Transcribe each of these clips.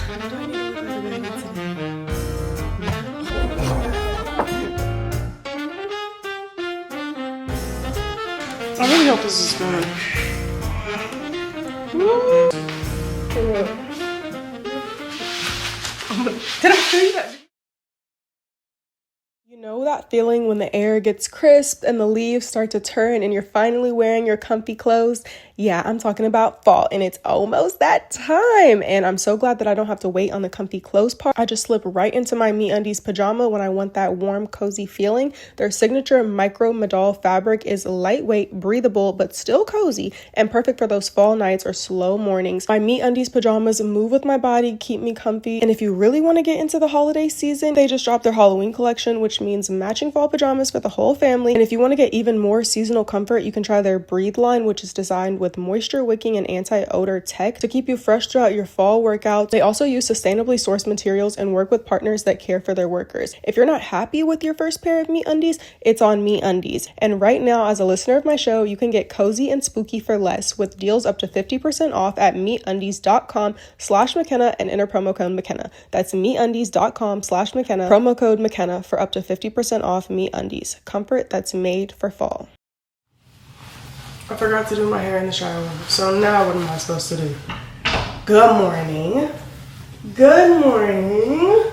Do I need to look like a baby today? I really hope this is good. Woo. Did I tell you that? You know that feeling when the air gets crisp and the leaves start to turn and you're finally wearing your comfy clothes? Yeah, I'm talking about fall, and it's almost that time. And I'm so glad that I don't have to wait on the comfy clothes part. I just slip right into my MeUndies pajama when I want that warm, cozy feeling. Their signature micro modal fabric is lightweight, breathable, but still cozy and perfect for those fall nights or slow mornings. My MeUndies pajamas move with my body, keep me comfy. And if you really want to get into the holiday season, they just dropped their Halloween collection, which means matching fall pajamas for the whole family. And if you want to get even more seasonal comfort, you can try their Breathe line, which is designed with moisture wicking and anti-odor tech to keep you fresh throughout your fall workouts. They also use sustainably sourced materials and work with partners that care for their workers. If you're not happy with your first pair of MeUndies, it's on MeUndies. And right now, as a listener of my show, you can get cozy and spooky for less with deals up to 50% off at MeUndies.com/McKenna and enter promo code McKenna. That's MeUndies.com/McKenna, promo code McKenna for up to 50% off MeUndies. Comfort that's made for fall. I forgot to do my hair in the shower, so now what am I supposed to do? Good morning. Good morning.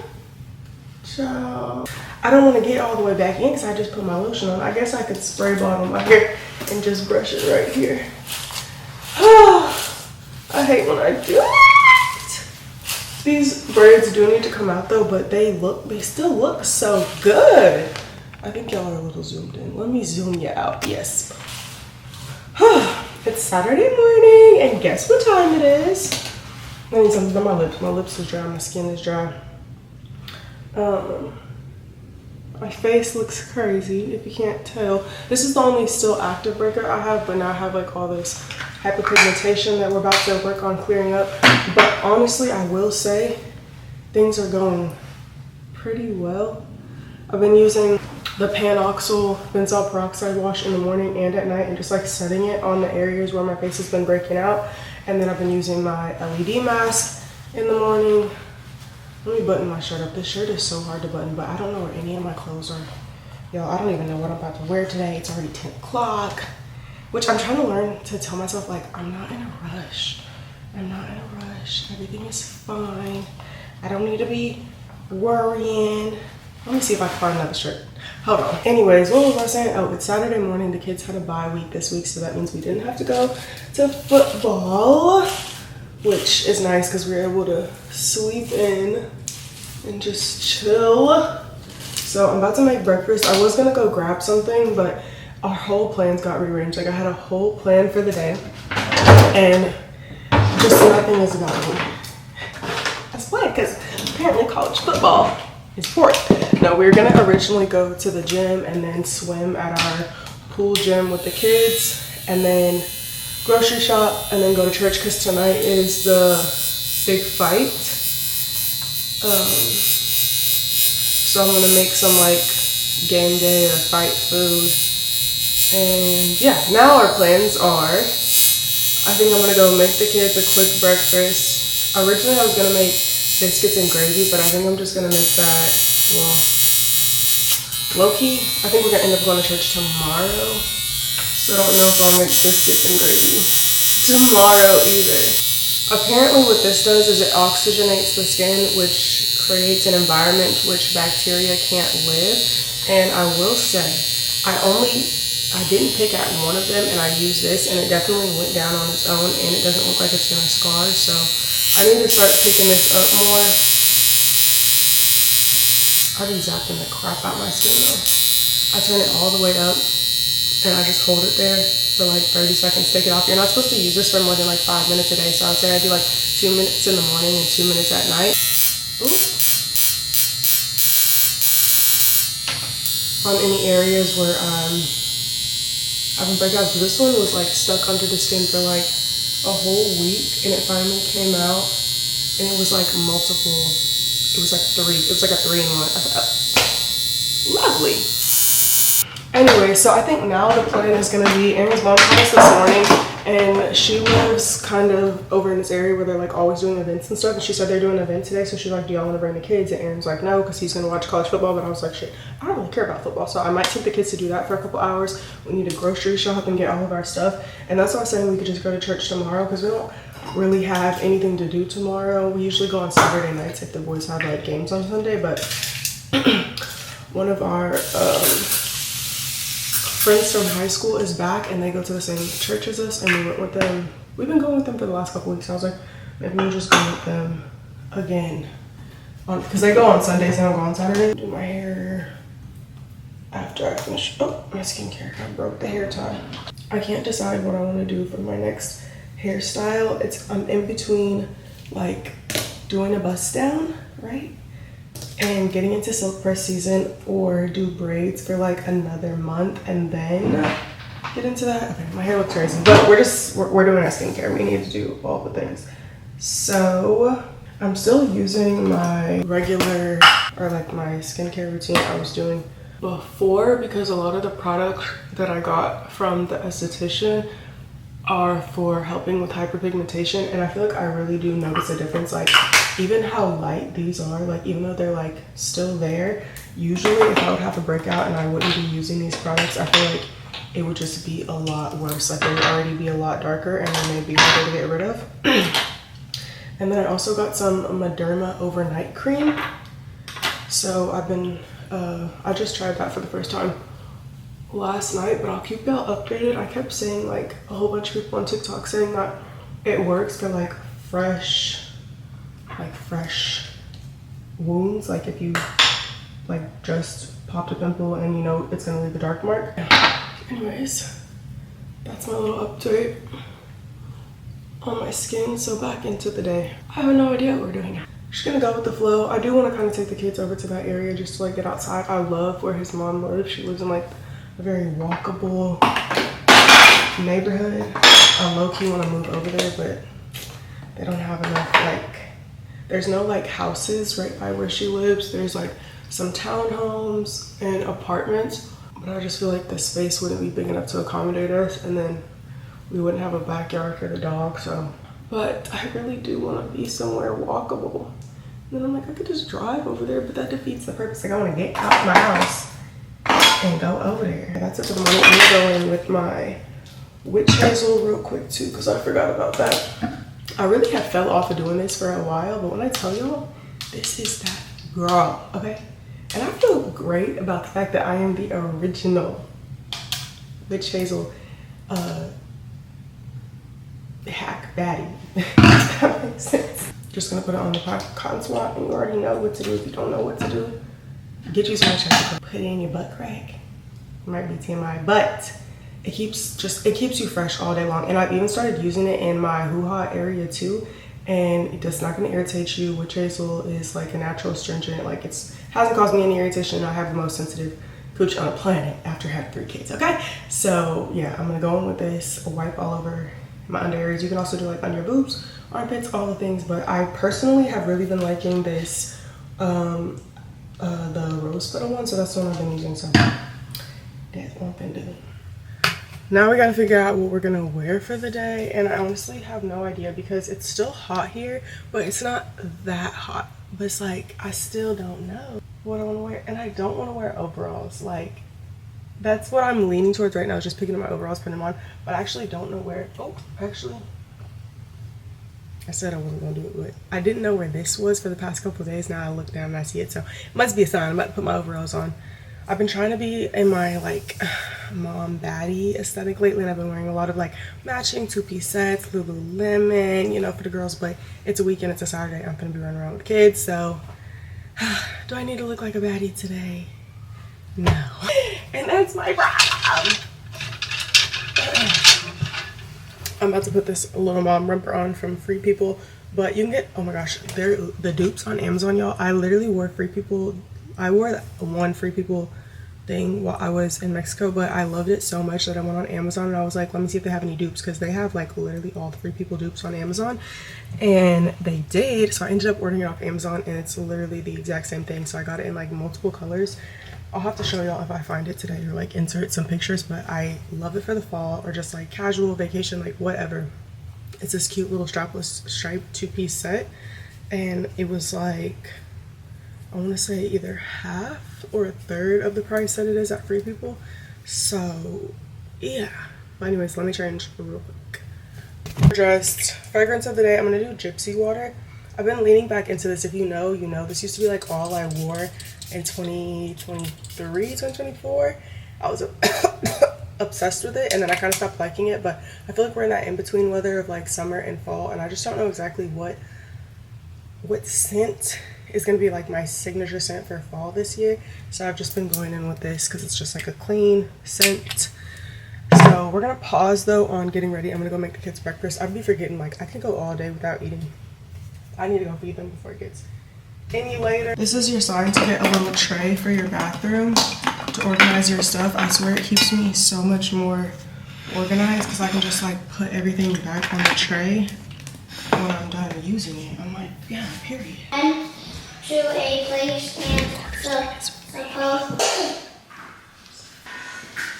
Ciao. I don't want to get all the way back in because I just put my lotion on. I guess I could spray bottle my hair and just brush it right here. I hate when I do it. These braids do need to come out though, but they still look so good. I think y'all are a little zoomed in. Let me zoom you out. Yes. It's Saturday morning, and guess what time it is? I need something on my lips. My lips is dry, my skin is dry. My face looks crazy, if you can't tell. This is the only still active breaker I have, but now I have like all this hyperpigmentation that we're about to work on clearing up. But honestly, I will say things are going pretty well. I've been using the Panoxyl benzoyl peroxide wash in the morning and at night and just like setting it on the areas where my face has been breaking out. And then I've been using my LED mask in the morning. Let me button my shirt up. This shirt is so hard to button, but I don't know where any of my clothes are. Y'all, I don't even know what I'm about to wear today. It's already 10 o'clock, which I'm trying to learn to tell myself, like, I'm not in a rush. I'm not in a rush. Everything is fine. I don't need to be worrying. Let me see if I can find another shirt. Hold on. Anyways, what was I saying? Oh, it's Saturday morning. The kids had a bye week this week, so that means we didn't have to go to football, which is nice because we were able to sleep in and just chill. So I'm about to make breakfast. I was gonna go grab something, but our whole plans got rearranged. Like I had a whole plan for the day, and just nothing is going as planned because apparently college football is boring. No, we were gonna originally go to the gym and then swim at our pool gym with the kids, and then grocery shop, and then go to church because tonight is the big fight. So I'm gonna make some like game day or fight food. And yeah, now our plans are, I think I'm gonna go make the kids a quick breakfast. Originally I was gonna make biscuits and gravy, but I think I'm just gonna make that, well, low-key. I think we're gonna end up going to church tomorrow. So I don't know if I'll make biscuits and gravy tomorrow either. Apparently what this does is it oxygenates the skin, which creates an environment which bacteria can't live. And I will say, I didn't pick at one of them, and I used this, and it definitely went down on its own, and it doesn't look like it's gonna scar. So I need to start picking this up more. I've been zapping the crap out my skin though. I turn it all the way up, and I just hold it there for like 30 seconds, take it off. You're not supposed to use this for more than like 5 minutes a day, so I'd say I do like 2 minutes in the morning and 2 minutes at night. Ooh. On any areas where I've been breaking out. This one was like stuck under the skin for like a whole week, and it finally came out, and it was like multiple. It was like 3. It was like a 3-in-1. I thought, lovely. Anyway, so I think now the plan is gonna be, Aaron's mom called us this morning And she lives kind of over in this area where they're like always doing events and stuff. And she said they're doing an event today. So she's like, do y'all want to bring the kids? And Aaron's like, no, because he's going to watch college football. But I was like, shit, I don't really care about football. So I might take the kids to do that for a couple hours. We need to grocery shop and get all of our stuff. And that's why I was saying we could just go to church tomorrow, because we don't really have anything to do tomorrow. We usually go on Saturday nights if the boys have like games on Sunday. But one of our friends from high school is back, and they go to the same church as us, and we went with them. We've been going with them for the last couple weeks. I was like, maybe we'll just go with them again, because they go on Sundays, they don't go on Saturday. Do my hair after I finish. Oh, my skincare, I broke the hair tie. I can't decide what I want to do for my next hairstyle. I'm in between like doing a bust down, right, and getting into silk press season, or do braids for like another month and then get into that. Okay, my hair looks crazy, but we're doing our skincare. We need to do all the things. So I'm still using my regular, or like my skincare routine I was doing before, because a lot of the products that I got from the esthetician are for helping with hyperpigmentation, and I feel like I really do notice a difference. Like even how light these are, like even though they're like still there, usually if I would have a breakout and I wouldn't be using these products, I feel like it would just be a lot worse. Like they would already be a lot darker and then they'd be harder to get rid of. And then I also got some Mederma overnight cream. So I've been I just tried that for the first time last night, but I'll keep y'all updated. I kept saying, like, a whole bunch of people on TikTok saying that it works for like fresh wounds, like if you like just popped a pimple and you know it's gonna leave a dark mark. Anyways, that's my little update on my skin. So back into the day. I have no idea what we're doing now. Just gonna go with the flow. I do want to kind of take the kids over to that area just to like get outside. I love where his mom lives. She lives in like a very walkable neighborhood. I low-key want to move over there, but they don't have enough, like, there's no like houses right by where she lives. There's like some townhomes and apartments, but I just feel like the space wouldn't be big enough to accommodate us, and then we wouldn't have a backyard for the dog. So, but I really do want to be somewhere walkable. And then I'm like, I could just drive over there, but that defeats the purpose. Like, I want to get out my house and go over there. That's it for the moment. I'm gonna go in with my witch hazel real quick too, because I forgot about that. I really have fell off of doing this for a while, but when I tell y'all, this is that girl, okay? And I feel great about the fact that I am the original witch hazel hack baddie. If that makes sense. Just gonna put it on the cotton swab, and you already know what to do. If you don't know what to do, get you some chest, put it in your butt crack. It might be TMI, but it keeps you fresh all day long. And I've even started using it in my hoo-ha area too, and it's not going to irritate you. Witch hazel is like a natural astringent. Like hasn't caused me any irritation, and I have the most sensitive cooch on the planet after having 3 kids. Okay, so yeah, I'm gonna go in with this, wipe all over my under areas. You can also do like on your boobs, armpits, all the things. But I personally have really been liking this the rose petal one, so that's the one I've been using. So that's what I've been doing. Now we gotta figure out what we're gonna wear for the day, and I honestly have no idea because it's still hot here, but it's not that hot. But it's like, I still don't know what I want to wear, and I don't want to wear overalls. Like, that's what I'm leaning towards right now, is just picking up my overalls, putting them on, but I actually don't know where. Oh, actually, I said I wasn't gonna do it, but I didn't know where this was for the past couple of days. Now I look down and I see it, so it must be a sign. I'm about to put my overalls on. I've been trying to be in my like mom baddie aesthetic lately, and I've been wearing a lot of like matching 2-piece sets, Lululemon, you know, for the girls. But it's a weekend, it's a Saturday, I'm gonna be running around with kids, so do I need to look like a baddie today? No. And that's my problem. I'm about to put this little mom romper on from Free People, but you can get, oh my gosh, they're the dupes on Amazon, y'all. I literally wore Free People. I wore one Free People thing while I was in Mexico, but I loved it so much that I went on Amazon and I was like, let me see if they have any dupes, because they have like literally all the Free People dupes on Amazon, and they did. So I ended up ordering it off Amazon, and it's literally the exact same thing. So I got it in like multiple colors. I'll have to show y'all if I find it today or like insert some pictures, but I love it for the fall or just like casual vacation, like whatever. It's this cute little strapless striped two-piece set, and it was like, I want to say either half or a third of the price that it is at Free People. So yeah, but anyways, let me change real quick. Dressed. Fragrance of the day, I'm gonna do Gypsy Water. I've been leaning back into this. If you know, you know. This used to be like all I wore in 2023, 2024. I was obsessed with it, and then I kind of stopped liking it. But I feel like we're in that in-between weather of like summer and fall, and I just don't know exactly what scent is gonna be like my signature scent for fall this year. So I've just been going in with this because it's just like a clean scent. So we're gonna pause though on getting ready. I'm gonna go make the kids breakfast. I'd be forgetting, like I can go all day without eating. I need to go feed them before it gets any later. This is your sign to get a little tray for your bathroom to organize your stuff. I swear it keeps me so much more organized because I can just like put everything back on the tray when I'm done using it. I'm like, yeah, period. And to a place and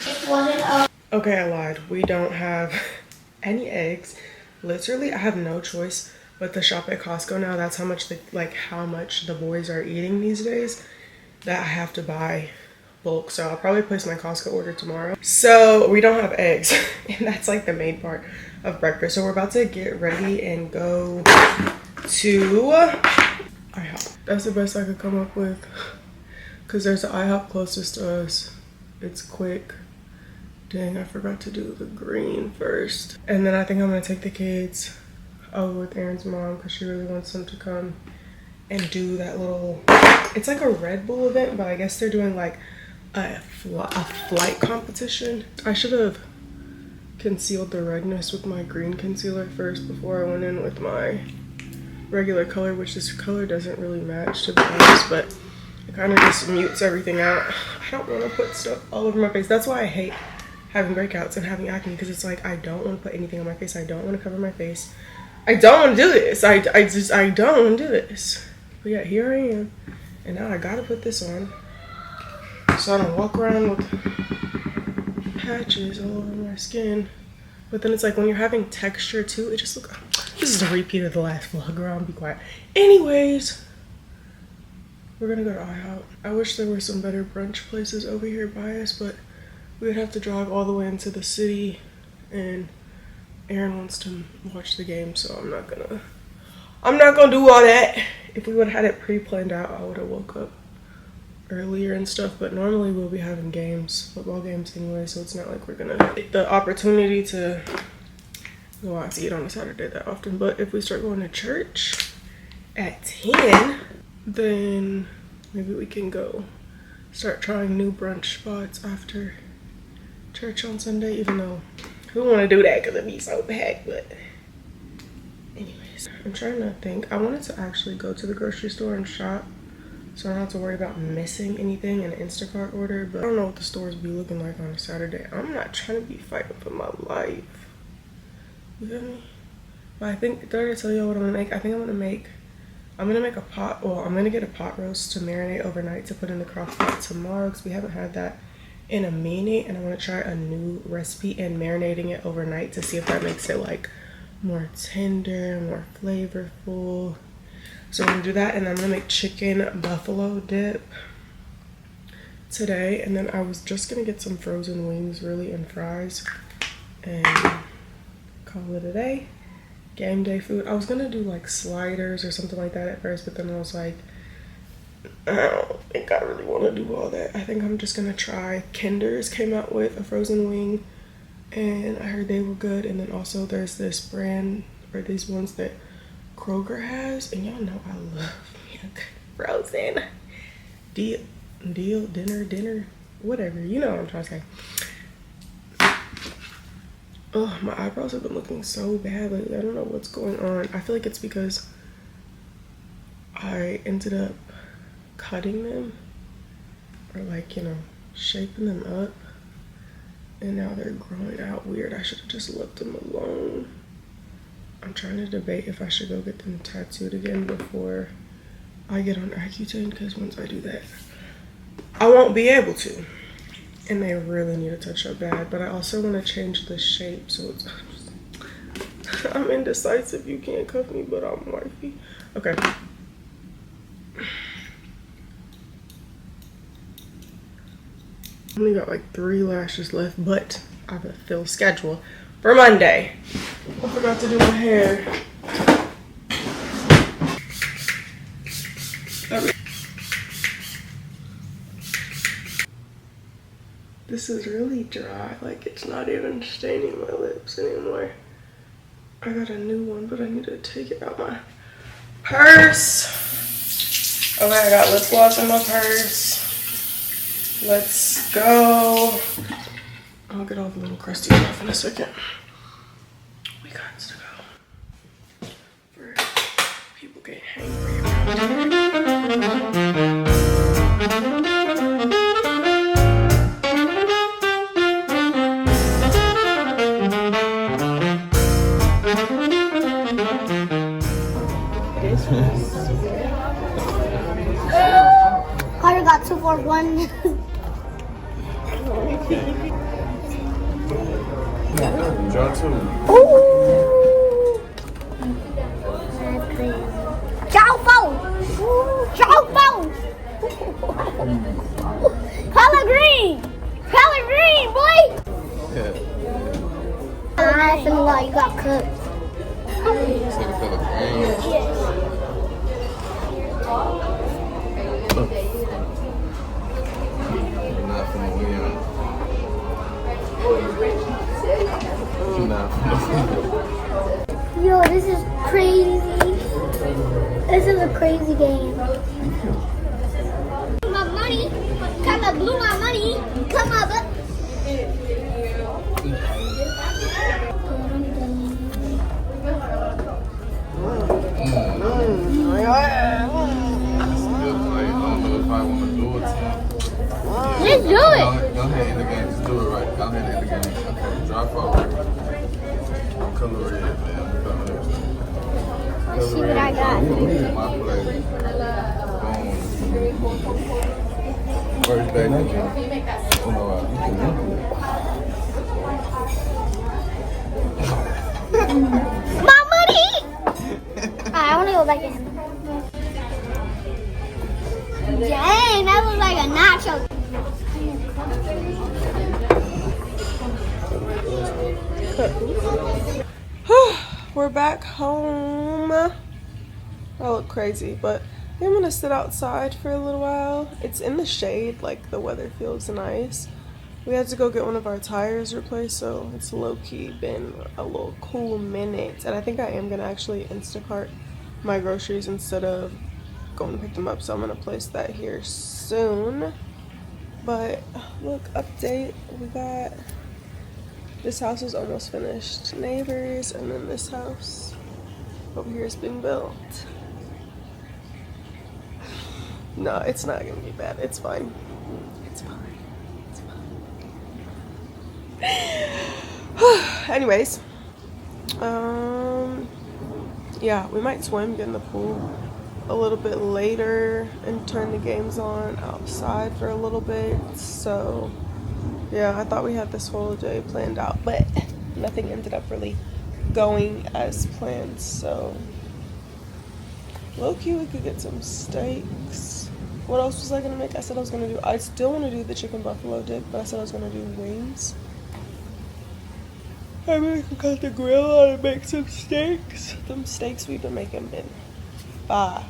it wasn't a... Okay, I lied. We don't have any eggs. Literally, I have no choice but to shop at Costco now. That's how much how much the boys are eating these days, that I have to buy bulk. So I'll probably place my Costco order tomorrow. So we don't have eggs, and that's like the main part of breakfast. So we're about to get ready and go to IHOP. That's the best I could come up with, because there's an IHOP closest to us. It's quick. Dang, I forgot to do the green first. And then I think I'm gonna take the kids over with Aaron's mom because she really wants them to come and do that little, it's like a Red Bull event, but I guess they're doing like a flight competition. I should have concealed the redness with my green concealer first before I went in with my regular color, which this color doesn't really match, to be honest, but it kind of just mutes everything out. I don't want to put stuff all over my face. That's why I hate having breakouts and having acne, because it's like I don't want to put anything on my face. I don't want to cover my face. I don't want to do this. I don't want to do this. But yeah, here I am, and now I gotta put this on so I don't walk around with patches all over my skin. But then it's like when you're having texture too, it just looks. This is a repeat of the last vlog, girl. Be quiet. Anyways, we're gonna go to IHOP. I wish there were some better brunch places over here by us, but we would have to drive all the way into the city, and Aaron wants to watch the game, so I'm not gonna do all that. If we would have had it pre-planned out, I would have woke up earlier and stuff, but normally we'll be having games, football games anyway, so it's not like we're gonna get the opportunity to go out to eat on a Saturday that often. But if we start going to church at 10, then maybe we can go start trying new brunch spots after church on Sunday, even though we want to do that because it'd be so packed. But anyways, I'm trying to think. I wanted to actually go to the grocery store and shop so I don't have to worry about missing anything in an Instacart order, but I don't know what the stores be looking like on a Saturday. I'm not trying to be fighting for my life, you feel me? But I think, did I tell y'all what I'm gonna make? I think I'm gonna make a pot, well, I'm gonna get a pot roast to marinate overnight to put in the crock pot tomorrow, because we haven't had that in a minute, and I want to try a new recipe and marinating it overnight to see if that makes it like more tender, more flavorful. So I'm gonna do that, and then I'm gonna make chicken buffalo dip today, and then I was just gonna get some frozen wings really and fries and call it a day. Game day food. I was gonna do like sliders or something like that at first, but then I was like, I don't think I really want to do all that. I think I'm just gonna try Kinder's came out with a frozen wing, and I heard they were good. And then also there's this brand, or these ones that Kroger has, and y'all know I love me a good frozen dinner, whatever, you know what I'm trying to say. Oh, my eyebrows have been looking so bad lately. I don't know what's going on. I feel like it's because I ended up cutting them, or like, you know, shaping them up, and now they're growing out weird. I should have just left them alone. I'm trying to debate if I should go get them tattooed again before I get on Accutane, because once I do that, I won't be able to. And they really need a touch up bad, but I also want to change the shape so it's I'm indecisive. You can't cuff me, but I'm wifey. Okay. Only got like 3 lashes left, but I have a fill schedule for Monday. I forgot to do my hair. This is really dry, like it's not even staining my lips anymore. I got a new one, but I need to take it out my purse. Okay, I got lip gloss in my purse. Let's go. I'll get all the little crusties off in a second. We got to go. For people get hangry around here. Carter got 2 for 1. John too. Ooh! That's crazy. Ciao phone! Ciao phone! Color green! Color green, boy! Yeah. I feel like you got cooked. Say the color green. Yes. You're not finna win. You're not finna win. Yo, this is crazy. This is a crazy game. My money. Come on, blew my money. Come on, but. Good play. I don't know if I want to do it. Let's do it. Go ahead in the game. Just do it right. Go ahead in the game. Okay. Drop off. Color red, man. Color red. Let's see what I got. My play. Boom. First day. Oh no. My money! Alright, I want to go back in. Dang, that was like a nacho. We're back home. I look crazy, but I'm gonna sit outside for a little while. It's in the shade, like the weather feels nice. We had to go get one of our tires replaced, so it's low-key been a little cool minute. And I think I am gonna actually Instacart my groceries instead of going to pick them up, so I'm gonna place that here soon. But look, update, we got this house is almost finished, neighbors, and then this house over here is being built. No, it's not gonna be bad. It's fine. It's fine. It's fine. Anyways, yeah, we might swim, get in the pool a little bit later, and turn the games on outside for a little bit. So yeah, I thought we had this whole day planned out, but nothing ended up really going as planned. So low-key, we could get some steaks. What else was I gonna make? I said I was gonna do, I still want to do the chicken buffalo dip, but I said I was gonna do wings. I mean, we can cut the grill on and make some steaks. Them steaks we've been making been fire.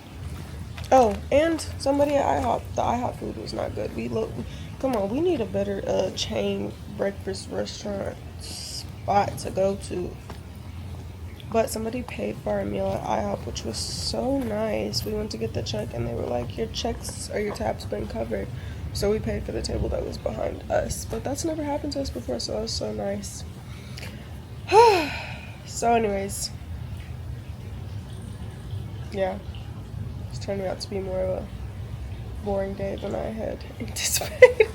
Oh, and somebody at IHOP, the IHOP food was not good. Come on, we need a better chain breakfast restaurant spot to go to. But somebody paid for our meal at IHOP, which was so nice. We went to get the check and they were like, your checks or your tab's been covered. So we paid for the table that was behind us. But that's never happened to us before, so that was so nice. So anyways, yeah, it's turning out to be more of a boring day than I had anticipated.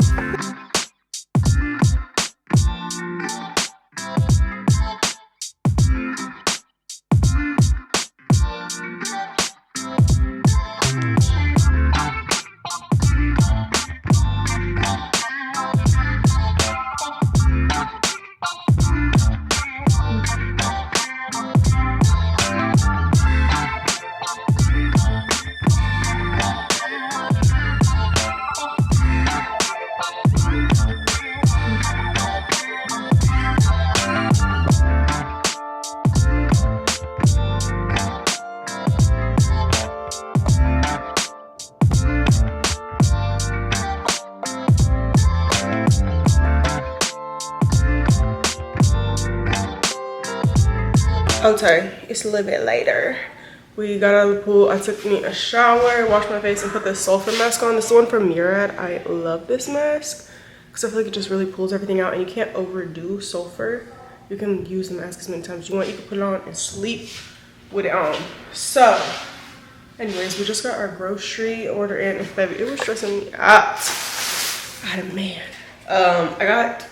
Okay, it's a little bit later. We got out of the pool. I took me a shower, washed my face, and put this sulfur mask on. This is the one from Murad. I love this mask because I feel like it just really pulls everything out, and you can't overdo sulfur. You can use the mask as many times as you want. You can put it on and sleep with it on. So, anyways, we just got our grocery order in. It was stressing me out. Man. I got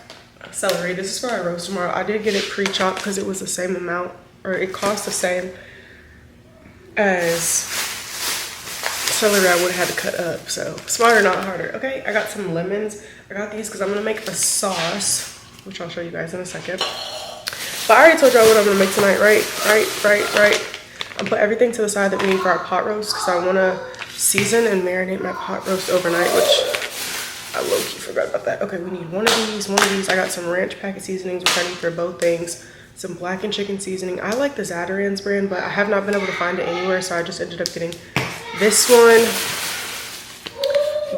celery. This is for our roast tomorrow. I did get it pre-chopped because it was the same amount, or it cost the same as celery I would have had to cut up. So smarter, not harder. Okay, I got some lemons. I got these because I'm gonna make the sauce, which I'll show you guys in a second. But I already told y'all what I'm gonna make tonight, right? I'll put everything to the side that we need for our pot roast because I wanna season and marinate my pot roast overnight, which I low-key forgot about that. Okay, we need one of these. I got some ranch packet seasonings, which I need for both things. Some blackened chicken seasoning. I like the Zatarain's brand, but I have not been able to find it anywhere, so I just ended up getting this one.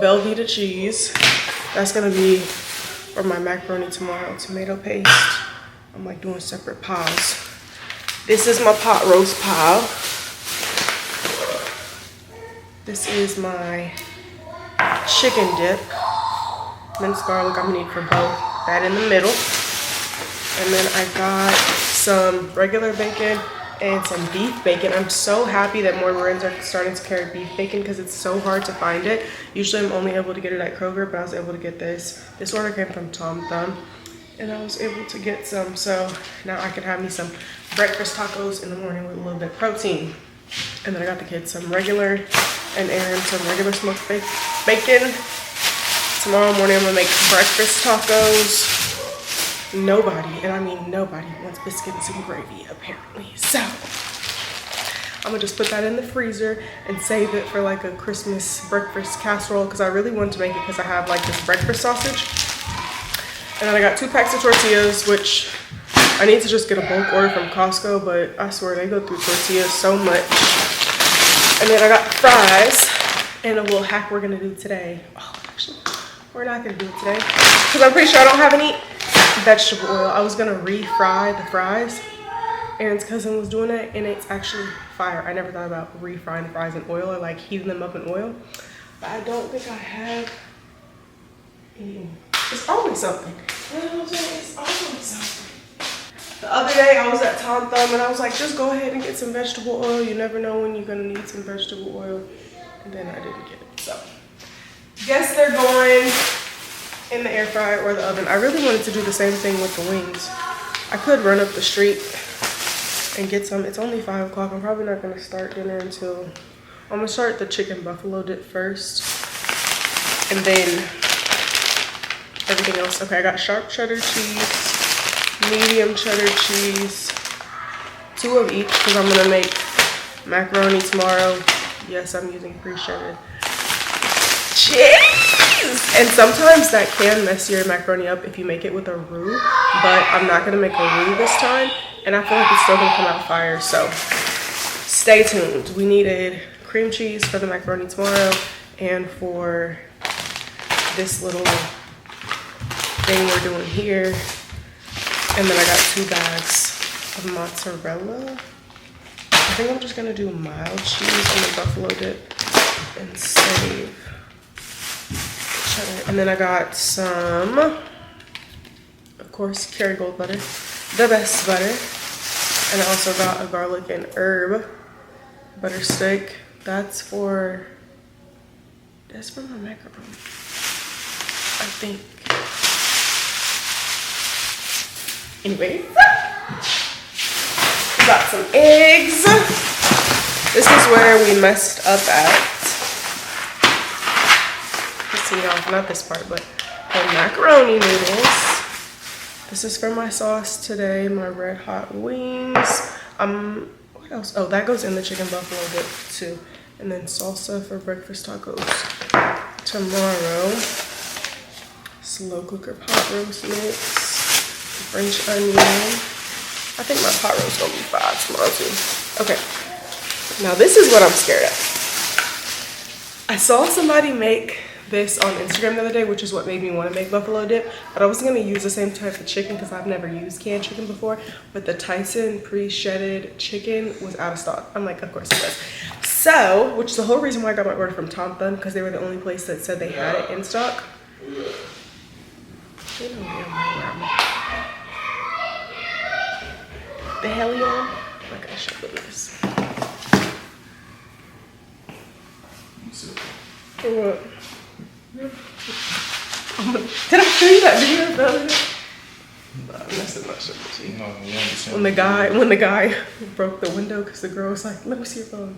Velveeta cheese. That's gonna be for my macaroni tomorrow. Tomato paste. I'm like doing separate piles. This is my pot roast pile. This is my chicken dip. Minced garlic I'm gonna need for both. That in the middle. And then I got some regular bacon and some beef bacon. I'm so happy that more brands are starting to carry beef bacon because it's so hard to find it. Usually I'm only able to get it at Kroger, but I was able to get this. This order came from Tom Thumb, and I was able to get some. So now I can have me some breakfast tacos in the morning with a little bit of protein. And then I got the kids some regular and Aaron some regular smoked bacon. Tomorrow morning I'm gonna make breakfast tacos. Nobody, and I mean nobody, wants biscuits and gravy apparently. So I'm gonna just put that in the freezer and save it for like a Christmas breakfast casserole because I really wanted to make it because I have like this breakfast sausage. And then I got 2 packs of tortillas, which I need to just get a bulk order from Costco, but I swear they go through tortillas so much. And then I got fries and a little hack we're gonna do today. Oh, actually, we're not gonna do it today because I'm pretty sure I don't have any vegetable oil. I was gonna refry the fries. Aaron's cousin was doing it and it's actually fire. I never thought about refrying the fries in oil or like heating them up in oil, but I don't think I have any. It's always something. You know what I'm saying? It's always something. The other day I was at Tom Thumb and I was like, just go ahead and get some vegetable oil. You never know when you're gonna need some vegetable oil. And then I didn't get it. So guess they're going in the air fryer or the oven. I really wanted to do the same thing with the wings. I could run up the street and get some. It's only 5 o'clock. I'm probably not gonna start dinner until, I'm gonna start the chicken buffalo dip first and then everything else. Okay, I got sharp cheddar cheese, medium cheddar cheese, 2 of each because I'm gonna make macaroni tomorrow. Yes, I'm using pre-shredded cheese. And sometimes that can mess your macaroni up if you make it with a roux, but I'm not gonna make a roux this time, and I feel like it's still gonna come out fire, so stay tuned. We needed cream cheese for the macaroni tomorrow, and for this little thing we're doing here. And then I got 2 bags of mozzarella. I think I'm just gonna do mild cheese on the buffalo dip and save. And then I got some, of course, Kerrygold butter, the best butter. And I also got a garlic and herb butter stick. That's for my macaroni, I think. Anyway, we got some eggs. This is where we messed up at. Not this part, but the macaroni noodles. This is for my sauce today, my red hot wings. What else? Oh, that goes in the chicken buffalo dip too. And then salsa for breakfast tacos tomorrow. Slow cooker pot roast mix, French onion. I think my pot roast gonna be fire tomorrow too. Okay, now this is what I'm scared of. I saw somebody make this on Instagram the other day, which is what made me want to make buffalo dip. But I wasn't going to use the same type of chicken because I've never used canned chicken before. But the Tyson pre-shedded chicken was out of stock. I'm like, of course it was. So, which is the whole reason why I got my order from Tom Thumb, because they were the only place that said they had it in stock. They don't damn know where I'm at. The hell you on? I gotta show you this. For what? Did I show you that video the other day? No, I'm messing my shit with you. No, you understand. When the guy broke the window because the girl was like, let me see your phone.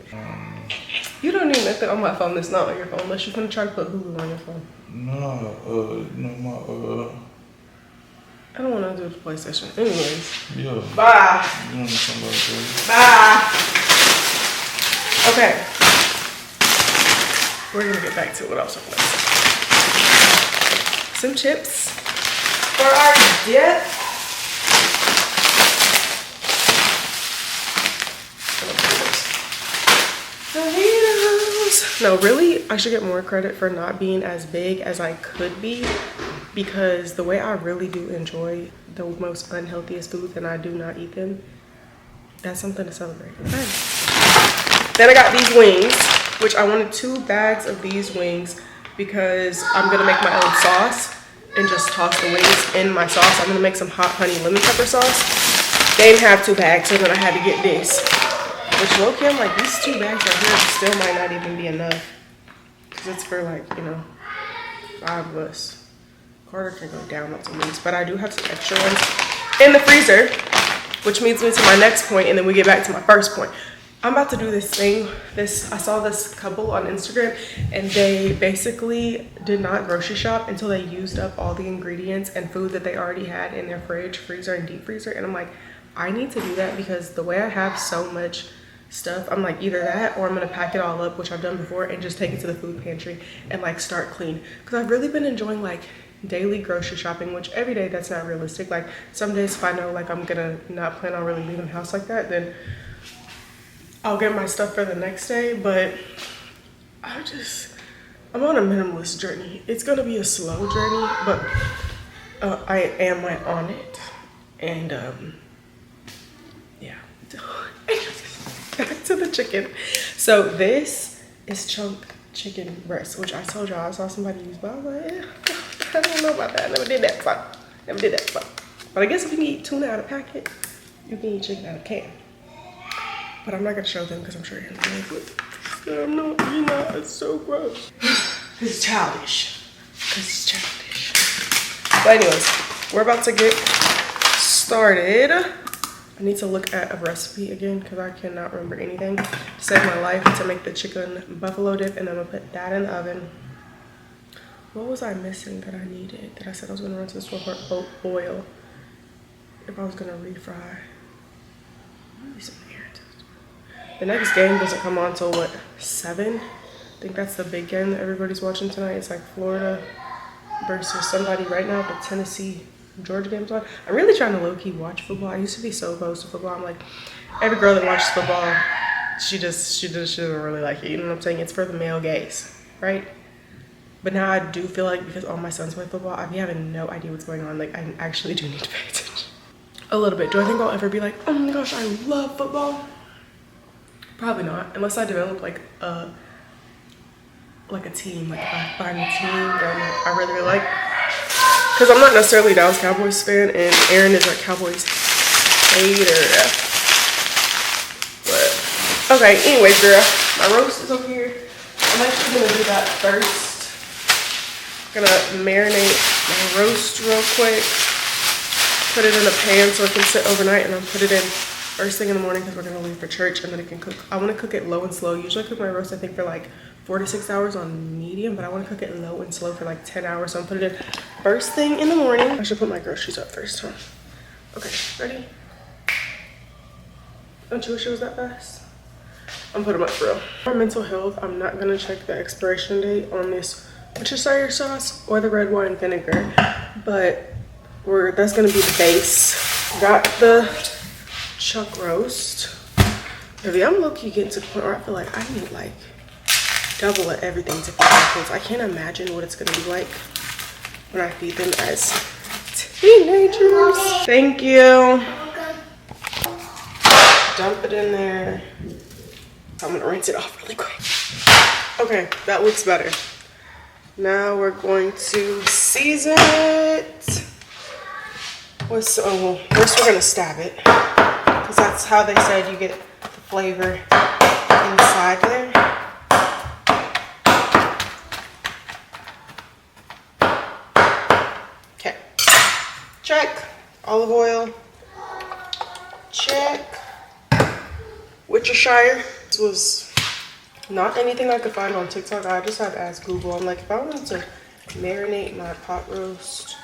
You don't need nothing on my phone that's not on your phone unless you're gonna try to put Hulu on your phone. I don't want to do the PlayStation. Anyways. Yeah. Bye. You don't understand about that. Bye. Okay. We're gonna get back to what I was talking about. Some chips for our dip. Doritos. No, really, I should get more credit for not being as big as I could be, because the way I really do enjoy the most unhealthiest foods and I do not eat them, that's something to celebrate. Okay. Then I got these wings, which I wanted 2 bags of these wings because I'm gonna make my own sauce and just toss the wings in my sauce. I'm gonna make some hot honey lemon pepper sauce. They didn't have 2 bags, so then I had to get this. Which low-key, I'm like, these 2 bags right here still might not even be enough. Because it's for like, you know, 5 of us. Carter can go down on some wings, but I do have some extra ones in the freezer, which leads me to my next point, and then we get back to my first point. I'm about to do this thing. I saw this couple on Instagram, and they basically did not grocery shop until they used up all the ingredients and food that they already had in their fridge, freezer, and deep freezer. And I'm like, I need to do that because the way I have so much stuff, I'm like, either that or I'm gonna pack it all up, which I've done before, and just take it to the food pantry and like start clean. Because I've really been enjoying like daily grocery shopping, which every day that's not realistic. Like some days if I know like I'm gonna not plan on really leaving the house like that, then I'll get my stuff for the next day. But I'm on a minimalist journey. It's gonna be a slow journey, but I am on it. And yeah. Back to the chicken. So this is chunk chicken breast, which I told y'all I saw somebody use, but I was like, I don't know about that. I never did that fun. But I guess if you can eat tuna out of packet, you can eat chicken out of can. But I'm not gonna show them because I'm sure you're gonna be like, no, you're not. It's so gross. It's childish. But anyways, we're about to get started. I need to look at a recipe again because I cannot remember anything. To save my life, to make the chicken buffalo dip, and then I'm gonna put that in the oven. What was I missing that I needed? That I said I was gonna run to the store for oil if I was gonna refry. Maybe some errands. The next game doesn't come on till what, 7? I think that's the big game that everybody's watching tonight. It's like Florida versus somebody right now. The Tennessee Georgia game's on. I'm really trying to low-key watch football. I used to be so opposed to football. I'm like, every girl that watches football, she doesn't really like it. You know what I'm saying? It's for the male gaze, right? But now I do feel like because all my sons play football, I be having no idea what's going on. Like I actually do need to pay attention a little bit. Do I think I'll ever be like, oh my gosh, I love football? Probably not, unless I develop like a team. Like if I find a team that I really like. Because I'm not necessarily a Dallas Cowboys fan, and Aaron is a Cowboys hater. But, okay, anyways, girl, my roast is over here. I'm actually going to do that first. I'm going to marinate my roast real quick. Put it in a pan so it can sit overnight, and I'll put it in first thing in the morning because we're going to leave for church, and then it can cook. I want to cook it low and slow. Usually I cook my roast, I think, for like 4 to 6 hours on medium, but I want to cook it low and slow for like 10 hours. So I'm putting it in first thing in the morning. I should put my groceries up first, huh? Okay, ready? Don't you wish it was that fast? I'm putting them up for real. For mental health, I'm not gonna check the expiration date on this Worcestershire sauce or the red wine vinegar, but that's gonna be the base. Got the chuck roast. Baby, I'm low-key getting to the point where I feel like I need like double at everything to feed my kids. I can't imagine what it's gonna be like when I feed them as teenagers. Thank you. Dump it in there. I'm gonna rinse it off really quick. Okay, that looks better. Now we're going to season it. First we're gonna stab it, because that's how they said you get the flavor inside there. Okay, check. Olive oil, check. Worcestershire. This was not anything I could find on TikTok. I just had to ask Google. I'm like, if I wanted to marinate my pot roast,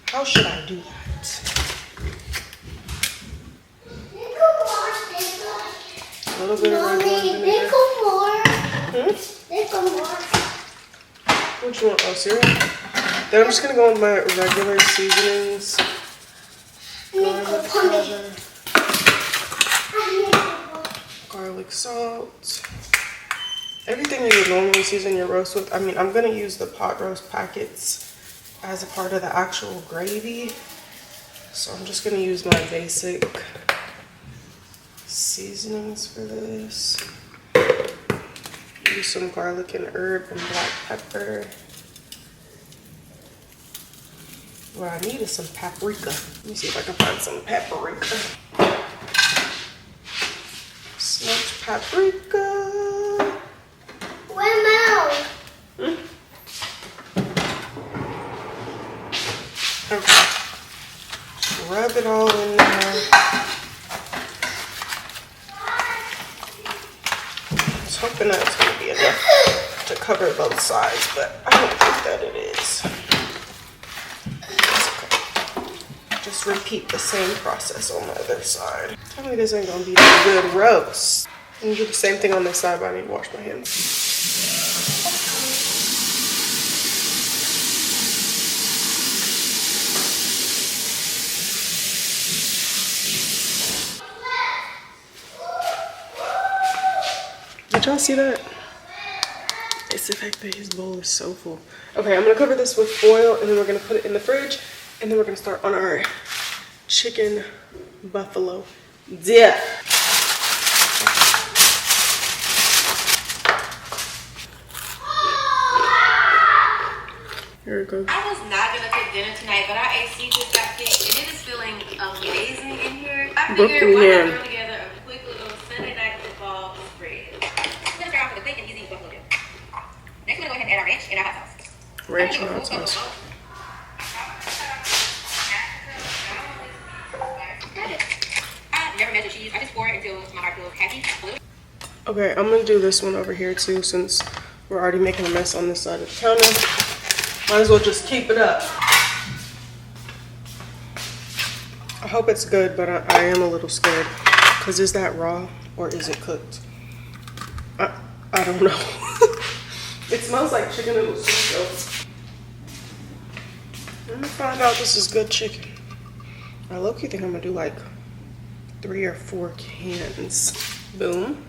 how should I do that? A little bit of regular vinegar. Which one? Oh, cereal? Then I'm just gonna go with my regular seasonings. Garlic powder, garlic salt. Everything you would normally season your roast with. I mean, I'm gonna use the pot roast packets as a part of the actual gravy. So I'm just gonna use my basic seasonings for this. Use some garlic and herb and black pepper. What I need is some paprika. Let me see if I can find some paprika. Smoked paprika. Where Mel? Okay. Rub it all in there. I was hoping that it's going to be enough to cover both sides, but I don't think that it is. Okay. Just repeat the same process on the other side. Tell me this ain't going to be a good roast. I'm going to do the same thing on this side, but I need to wash my hands. Did y'all see that? It's the fact that his bowl is so full. Okay, I'm gonna cover this with foil and then we're gonna put it in the fridge and then we're gonna start on our chicken buffalo dip. Here it goes. I was not gonna cook dinner tonight, but our AC just got fixed and it is feeling amazing in here. I figured why not throw together a quick little Sunday night football spread. We're gonna start off with a quick and easy buffalo dip. Next, we're gonna go ahead and add our ranch and our hot sauce. Ranch and hot sauce. I never measure cheese. I just pour it until my heart feels happy. Okay, I'm gonna do this one over here too since we're already making a mess on this side of the counter. Might as well just keep it up. I hope it's good, but I am a little scared. Because is that raw or is it cooked? I don't know. It smells like chicken noodle soup though. I'm gonna find out this is good chicken. I low-key think I'm gonna do like 3 or 4 cans. Boom.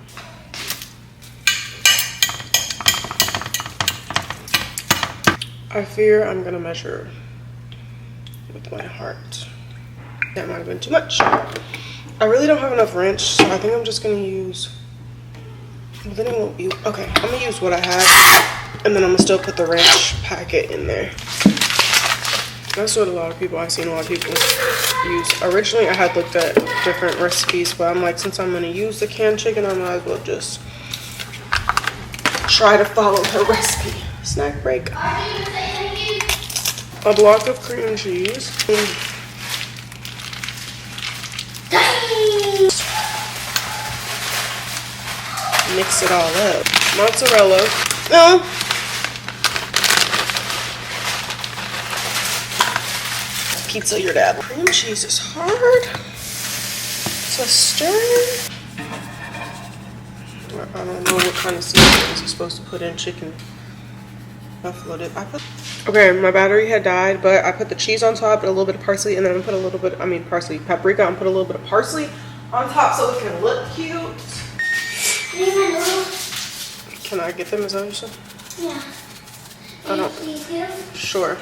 I fear I'm gonna measure with my heart. That might have been too much. I really don't have enough ranch, so I think I'm just gonna use, well, then it won't be, okay, I'm gonna use what I have, and then I'm gonna still put the ranch packet in there. That's what I've seen a lot of people use. Originally, I had looked at different recipes, but I'm like, since I'm gonna use the canned chicken, I might as well just try to follow her recipe. Snack break. A block of cream cheese. Mix it all up. Mozzarella. No. Pizza your dad. Cream cheese is hard to stir. I don't know what kind of seasonings you're supposed to put in chicken buffalo dip. Okay, my battery had died, but I put the cheese on top and a little bit of parsley, and then I put a little bit, paprika, and put a little bit of parsley on top so it can look cute. Can I get them? Is that what you said? Yeah. I don't. Please do. Sure.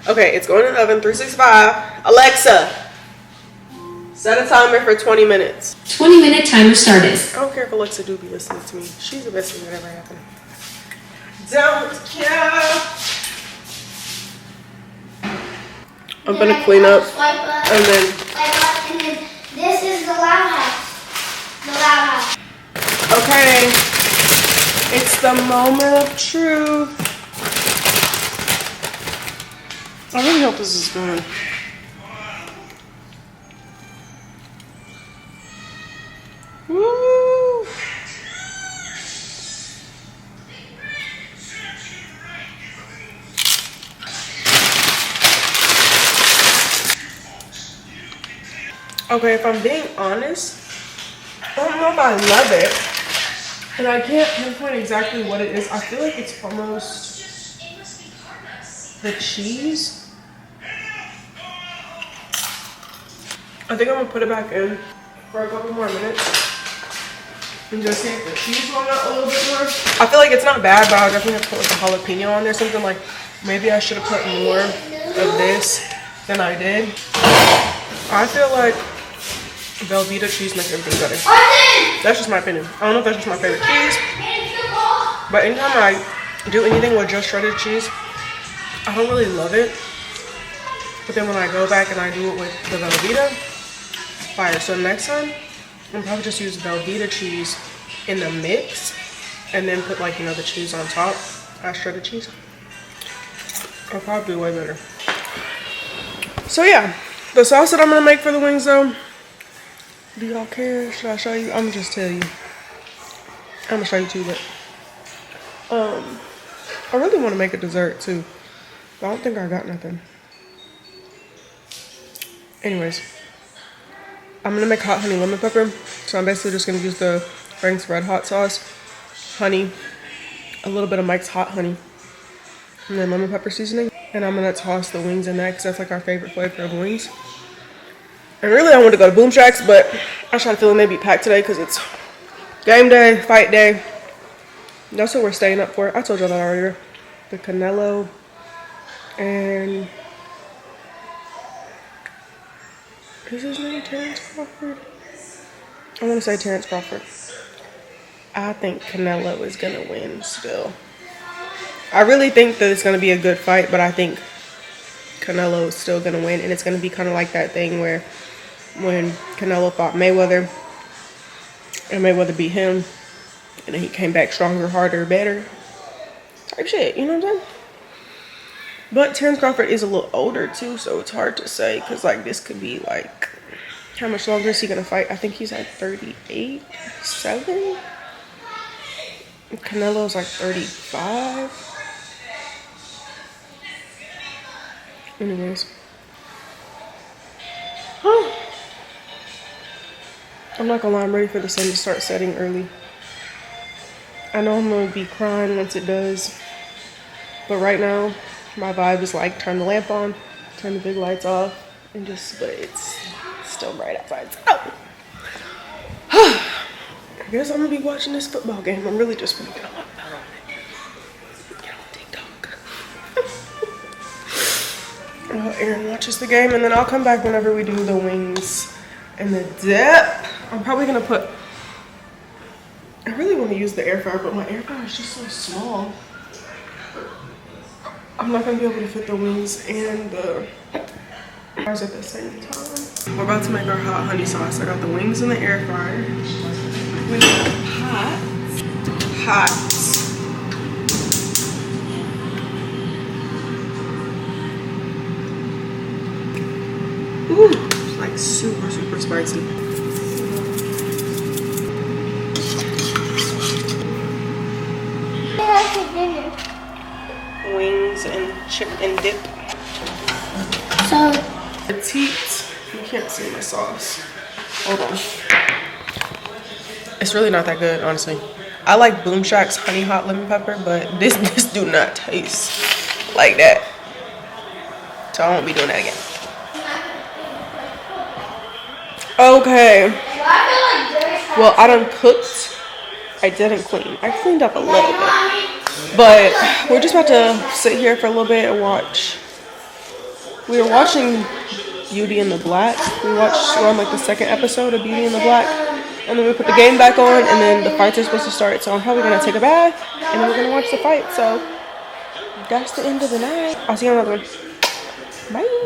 Okay, it's going in the oven, 365. Alexa, set a timer for 20 minutes. 20-minute timer started. I don't care if Alexa do be listening to me. She's the best thing that ever happened. Don't care. I'm gonna clean up Swipe up. and then. Swipe up, and then this is the loud house. The loud house. Okay, it's the moment of truth. I really hope this is good. Woo! Okay, if I'm being honest, I don't know if I love it. And I can't pinpoint exactly what it is. I feel like it's almost the cheese. I think I'm gonna put it back in for a couple more minutes and just see if the cheese will melt a little bit more. I feel like it's not bad, but I'll definitely have to put like a jalapeno on there. Something like maybe I should have put more of this than I did. I feel like Velveeta cheese makes everything better. That's just my opinion. I don't know if that's just my favorite cheese, but anytime I do anything with just shredded cheese, I don't really love it. But then when I go back and I do it with the Velveeta, fire. So next time, I'll probably just use Velveeta cheese in the mix and then put like, you know, the cheese on top, shredded cheese. It'll probably be way better. So yeah, the sauce that I'm gonna make for the wings though, do y'all care? Should I show you? I'm gonna just tell you. I'm gonna show you too, but I really want to make a dessert too, but I don't think I got nothing. Anyways, I'm gonna make hot honey lemon pepper. So I'm basically just gonna use the Frank's Red Hot sauce, honey, a little bit of Mike's Hot Honey, and then lemon pepper seasoning. And I'm gonna toss the wings in that because that's like our favorite flavor of wings. And really I want to go to Boom Shacks, but I try to feel it may be packed today because it's game day, fight day. That's what we're staying up for. I told y'all that earlier. The Canelo and is his name Terrence Crawford? I want to say Terrence Crawford. I think Canelo is gonna win still. I really think that it's gonna be a good fight, but I think Canelo is still gonna win, and it's gonna be kind of like that thing where when Canelo fought Mayweather and Mayweather beat him and then he came back stronger, harder, better type shit, you know what I'm saying? But Terrence Crawford is a little older too, so it's hard to say because like this could be like, how much longer is he gonna fight? I think he's like 38, 7. Canelo's like 35. Anyways, I'm not gonna lie, I'm ready for the sun to start setting early. I know I'm gonna be crying once it does, but right now my vibe is like turn the lamp on, turn the big lights off, and just, but it's still bright outside. So I guess I'm gonna be watching this football game. I'm really just gonna get on my phone and get on TikTok. Aaron watches the game, and then I'll come back whenever we do the wings and the dip. I'm probably gonna put, I really want to use the air fryer, but my air fryer is just so small. I'm not gonna be able to fit the wings and the fries at the same time. We're about to make our hot honey sauce. I got the wings in the air fryer. We got hot. Ooh, like super, super spicy. Wings and chicken dip. So, Petite. You can't see my sauce. Hold on. It's really not that good, honestly. I like Boom Shacks honey hot lemon pepper, but this do not taste like that. So I won't be doing that again. Okay. Well, I done cooked I didn't clean. I cleaned up a little bit. But we're just about to sit here for a little bit and watch. We were watching Beauty in the Black. We're on like the second episode of Beauty in the Black. And then we put the game back on, and then the fights are supposed to start. So I'm probably gonna take a bath, and then we're gonna watch the fight. So that's the end of the night. I'll see you on another one. Bye.